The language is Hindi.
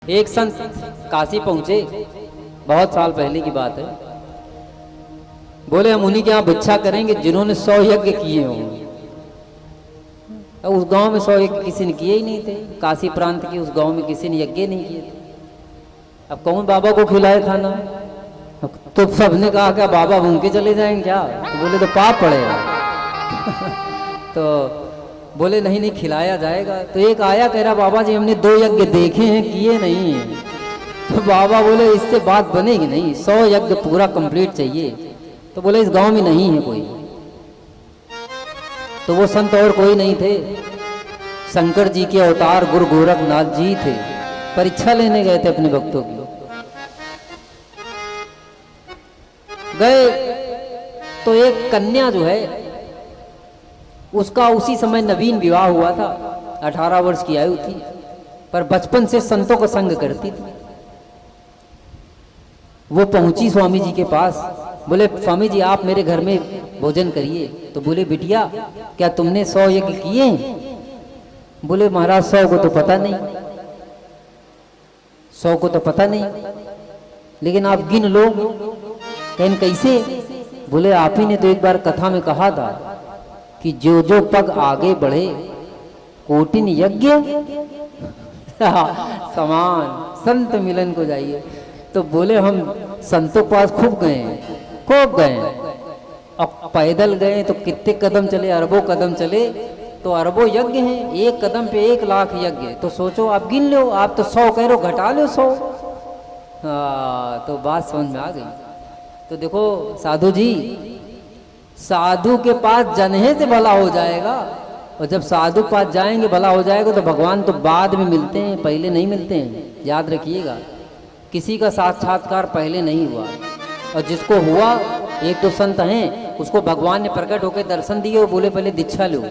एक संत काशी पहुंचे, बहुत साल पहले की बात है। बोले हम उन्हीं के यहाँ भिक्षा करेंगे जिन्होंने 100 यज्ञ किए होंगे। उस गांव में 100 यज्ञ किसी ने किए ही नहीं थे। काशी प्रांत के उस गांव में किसी ने यज्ञ नहीं किए थे। अब कौन बाबा को खिलाए खाना? तो सबने कहा क्या बाबा भूखे चले जाएंगे क्या? तो बोले तो पाप पड़ेगा। तो बोले नहीं नहीं खिलाया जाएगा। तो एक आया कह रहा बाबा जी हमने 2 यज्ञ देखे हैं, किए नहीं है। तो बाबा बोले इससे बात बनेगी नहीं, 100 यज्ञ पूरा कंप्लीट चाहिए। तो बोले इस गांव में नहीं है कोई। तो वो संत और कोई नहीं थे, शंकर जी के अवतार गुरु गोरखनाथ जी थे। परीक्षा लेने गए थे अपने भक्तों की। गए तो एक कन्या जो है उसका उसी समय नवीन विवाह हुआ था, 18 वर्ष की आयु थी, पर बचपन से संतों का संग करती थी। वो पहुंची स्वामी जी के पास। बोले स्वामी जी आप मेरे घर में भोजन करिए। तो बोले बिटिया क्या तुमने 100 यज्ञ किए? बोले महाराज 100 को तो पता नहीं, 100 को तो पता नहीं, लेकिन आप गिन लो। कहन कैसे? बोले आप ही ने तो एक बार कथा में कहा था कि जो जो पग आगे बढ़े कोटिन यज्ञ समान संत मिलन को जाइए। तो बोले हम संतों के पास खूब गए, खूब गए। अब पैदल गए तो कितने कदम चले? अरबों कदम चले। तो अरबों यज्ञ हैं, एक कदम पे 1 लाख यज्ञ। तो सोचो आप गिन लो, आप तो 100 कह रहे हो, घटा लो 100। तो बात समझ में आ गई। तो देखो साधु जी, साधु के पास जाने से भला हो जाएगा, और जब साधु के पास जाएंगे भला हो जाएगा। तो भगवान तो बाद में मिलते हैं, पहले नहीं मिलते हैं, याद रखिएगा। किसी का साक्षात्कार पहले नहीं हुआ, और जिसको हुआ, एक तो संत हैं उसको भगवान ने प्रकट होकर दर्शन दिए और बोले पहले दीक्षा लो।